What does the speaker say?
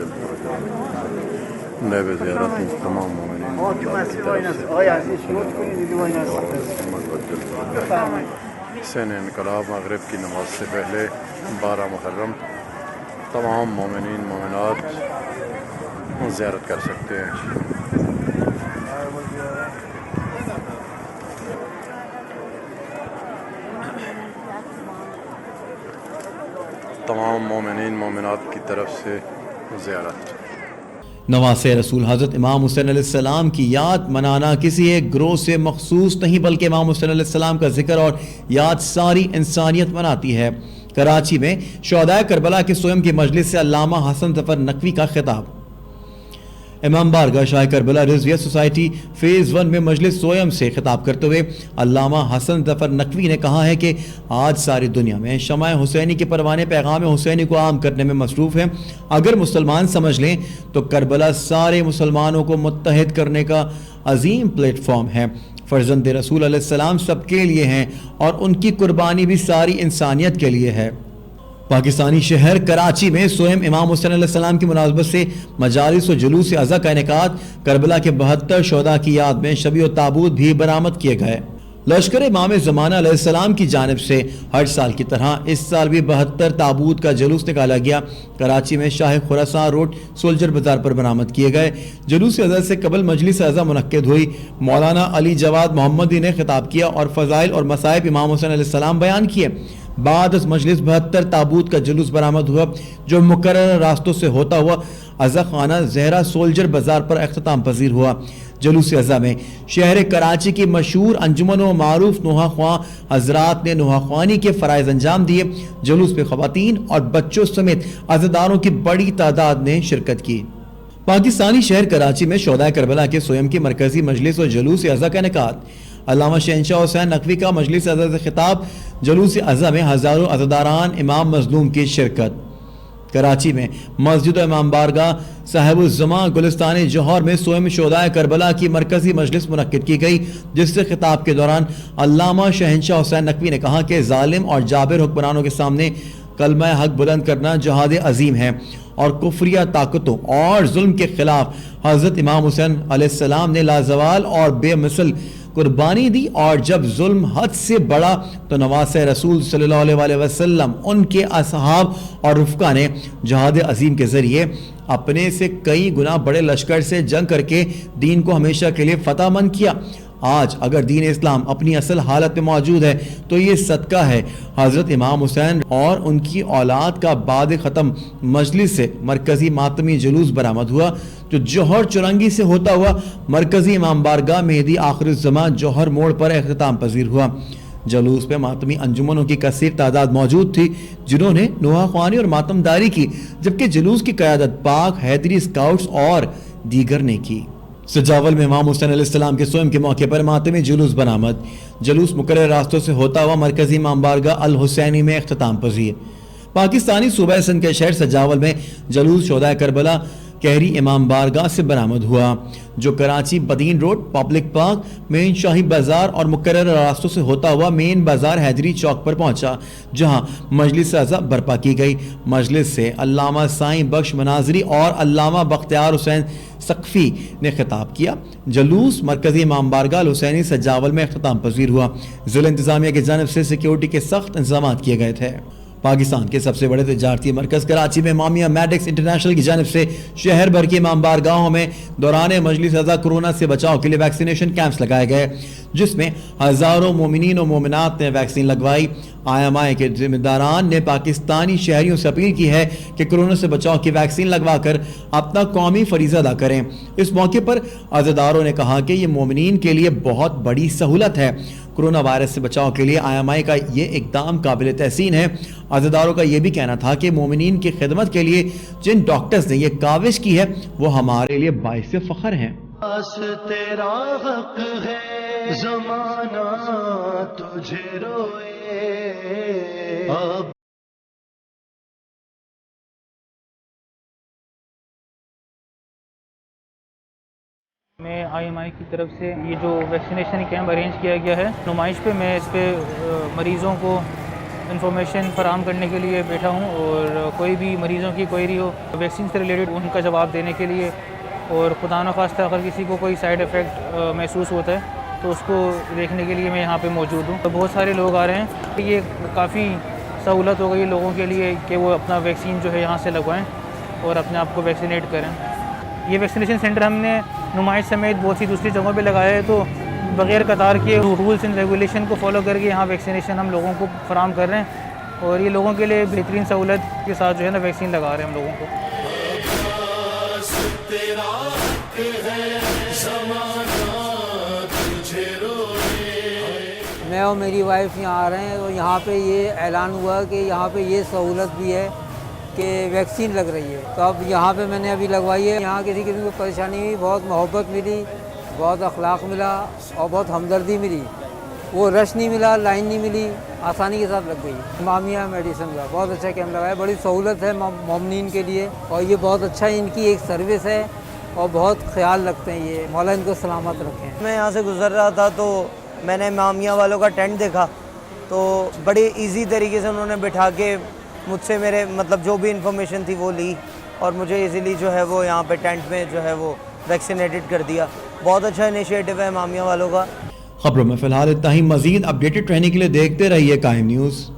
وجل نیب زیارت تمام مومنین حسین انقلاب مغرب کی نماز سے پہلے 12 محرم تمام مومنین مومنات زیارت کر سکتے ہیں. تمام مومنین مومنات کی طرف سے زیارت. نواسۂ رسول حضرت امام حسین علیہ السلام کی یاد منانا کسی ایک گروہ سے مخصوص نہیں بلکہ امام حسین علیہ السلام کا ذکر اور یاد ساری انسانیت مناتی ہے. کراچی میں شہدائے کربلا کے سوئم کی مجلس سے علامہ حسن ظفر نقوی کا خطاب. امام بارگاہ شاہ کربلا رضویہ سوسائٹی فیز 1 میں مجلس سوئم سے خطاب کرتے ہوئے علامہ حسن ظفر نقوی نے کہا ہے کہ آج ساری دنیا میں شمع حسینی کے پروانے پیغام حسینی کو عام کرنے میں مصروف ہیں. اگر مسلمان سمجھ لیں تو کربلا سارے مسلمانوں کو متحد کرنے کا عظیم پلیٹ فارم ہے. فرزند رسول علیہ السلام سب کے لیے ہیں اور ان کی قربانی بھی ساری انسانیت کے لیے ہے. پاکستانی شہر کراچی میں سوئم امام حسین علیہ السلام کی مناسبت سے مجالس و جلوس عزا کا انعقاد. کربلا کے 72 شہداء کی یاد میں شبیہ و تابوت بھی برآمد کیے گئے. لشکر امام زمانہ علیہ السلام کی جانب سے ہر سال کی طرح اس سال بھی 72 تابوت کا جلوس نکالا گیا. کراچی میں شاہ خراسان روڈ سولجر بازار پر برآمد کیے گئے. جلوس عزا سے قبل مجلس عزا منعقد ہوئی. مولانا علی جواد محمدی نے خطاب کیا اور فضائل اور مصائب امام حسین علیہ السلام بیان کیے. بعد اس مجلس 72 تابوت کا جلوس برآمد ہوا جو مقررہ راستوں سے ہوتا ہوا عزا خانہ زہرا سولجر بازار پر اختتام پذیر ہوا. جلوس عزا میں شہر کراچی کی مشہور انجمن و معروف نوحہ خواں حضرات نے نوحہ خوانی کے فرائض انجام دیے. جلوس میں خواتین اور بچوں سمیت عزاداروں کی بڑی تعداد نے شرکت کی. پاکستانی شہر کراچی میں شہدائے کربلا کے سوئم کی مرکزی مجلس و جلوس عزا کا انعقاد. علامہ شہنشاہ حسین نقوی کا مجلس عزا سے خطاب. جلوس عزا میں ہزاروں عزاداران امام مظلوم کی شرکت. کراچی میں مسجد و امام بارگاہ صاحب الزمان گلستان جوہر میں سوئم شہدائے کربلا کی مرکزی مجلس منعقد کی گئی جس سے خطاب کے دوران علامہ شہنشاہ حسین نقوی نے کہا کہ ظالم اور جابر حکمرانوں کے سامنے کلمہ حق بلند کرنا جہاد عظیم ہے اور کفریہ طاقتوں اور ظلم کے خلاف حضرت امام حسین علیہ السلام نے لازوال اور بے مثل قربانی دی اور جب ظلم حد سے بڑا تو نواسۂ رسول صلی اللہ علیہ وسلم ان کے اصحاب اور رفقا نے جہاد عظیم کے ذریعے اپنے سے کئی گنا بڑے لشکر سے جنگ کر کے دین کو ہمیشہ کے لیے فتح مند کیا. آج اگر دین اسلام اپنی اصل حالت میں موجود ہے تو یہ صدقہ ہے حضرت امام حسین اور ان کی اولاد کا بعد ختم مجلس سے مرکزی ماتمی جلوس برآمد ہوا جو جوہر چرنگی سے ہوتا ہوا مرکزی امام بارگاہ مہدی آخر الزمان جوہر موڑ پر اختتام پذیر ہوا. جلوس پہ ماتمی انجمنوں کی کثیر تعداد موجود تھی جنہوں نے نوحہ خوانی اور ماتم داری کی جبکہ جلوس کی قیادت پاک حیدری اسکاؤٹس اور دیگر نے کی. سجاول میں امام حسین علیہ السلام کے سوئم کے موقع پر ماتمی جلوس برآمد. جلوس مقررہ راستوں سے ہوتا ہوا مرکزی امام بارگاہ الحسینی میں اختتام پذیر. پاکستانی صوبہ سندھ کے شہر سجاول میں جلوس شہدائے کربلا کہری امام بارگاہ سے برآمد ہوا جو کراچی بدین روڈ پبلک پارک مین شاہی بازار اور مقررہ راستوں سے ہوتا ہوا مین بازار حیدری چوک پر پہنچا جہاں مجلس عزا برپا کی گئی. مجلس سے علامہ سائیں بخش مناظری اور علامہ بختیار حسین سقفی نے خطاب کیا. جلوس مرکزی امام بارگاہ الحسینی سجاول میں اختتام پذیر ہوا. ضلع انتظامیہ کی جانب سے سیکیورٹی کے سخت انتظامات کیے گئے تھے. پاکستان کے سب سے بڑے تجارتی مرکز کراچی میں مامیہ میڈکس انٹرنیشنل کی جانب سے شہر بھر کے امام بارگاہوں میں دوران مجلس عزا کورونا سے بچاؤ کے لیے ویکسینیشن کیمپس لگائے گئے جس میں ہزاروں مومنین و مومنات نے ویکسین لگوائی. IMI کے ذمہ داران نے پاکستانی شہریوں سے اپیل کی ہے کہ کورونا سے بچاؤ کی ویکسین لگوا کر اپنا قومی فریضہ ادا کریں. اس موقع پر عزاداروں نے کہا کہ یہ مومنین کے لیے بہت بڑی سہولت ہے. کورونا وائرس سے بچاؤ کے لیے IMI کا یہ اقدام قابل تحسین ہے. عزاداروں کا یہ بھی کہنا تھا کہ مومنین کی خدمت کے لیے جن ڈاکٹرز نے یہ کاوش کی ہے وہ ہمارے لیے باعث فخر ہیں. تیرا حق ہے زمانہ تجھے روئے اب میں IMI کی طرف سے یہ جو ویکسینیشن کیمپ ارینج کیا گیا ہے نمائش پہ میں اس پہ مریضوں کو انفارمیشن فراہم کرنے کے لیے بیٹھا ہوں، اور کوئی بھی مریضوں کی کوئری ہو ویکسین سے ریلیٹڈ ان کا جواب دینے کے لیے، اور خدا نخواستہ اگر کسی کو کوئی سائیڈ افیکٹ محسوس ہوتا ہے تو اس کو دیکھنے کے لیے میں یہاں پہ موجود ہوں۔ تو بہت سارے لوگ آ رہے ہیں، یہ کافی سہولت ہو گئی لوگوں کے لیے کہ وہ اپنا ویکسین جو ہے یہاں سے لگوائیں اور اپنے آپ کو ویکسینیٹ کریں۔ یہ ویکسینیشن سینٹر ہم نے نمائش سمیت بہت سی دوسری جگہوں پہ لگایا ہے، تو بغیر قطار کے رولز اینڈ ریگولیشن کو فالو کر کے یہاں ویکسینیشن ہم لوگوں کو فراہم کر رہے ہیں، اور یہ لوگوں کے لیے بہترین سہولت کے ساتھ جو ہے نا ویکسین لگا رہے ہیں ہم لوگوں کو۔ میں اور میری وائف یہاں آ رہے ہیں، اور یہاں پہ یہ اعلان ہوا کہ یہاں پہ یہ سہولت بھی ہے کہ ویکسین لگ رہی ہے، تو اب یہاں پہ میں نے ابھی لگوائی ہے۔ یہاں کسی قسم کی پریشانی ہوئی، بہت محبت ملی، بہت اخلاق ملا اور بہت ہمدردی ملی۔ وہ رش نہیں ملا، لائن نہیں ملی، آسانی کے ساتھ لگ گئی۔ امامیہ میڈیسن کا بہت اچھا کیمپ لگایا، بڑی سہولت ہے مومنین کے لیے، اور یہ بہت اچھا ان کی ایک سروس ہے اور بہت خیال رکھتے ہیں یہ، مولا ان کو سلامت رکھیں۔ میں یہاں سے گزر رہا تھا تو میں نے امامیہ والوں کا ٹینٹ دیکھا، تو بڑی ایزی طریقے سے انہوں نے بٹھا کے مجھ سے میرے مطلب جو بھی انفارمیشن تھی وہ لی، اور مجھے ایزیلی جو ہے وہ یہاں پہ ٹینٹ میں جو ہے وہ ویکسینیٹڈ کر دیا۔ بہت اچھا انیشیٹو ہے امامیہ والوں کا۔ خبروں میں فی الحال اتنا ہی، مزید اپڈیٹڈ رہنے کے لیے دیکھتے رہیے قائم نیوز۔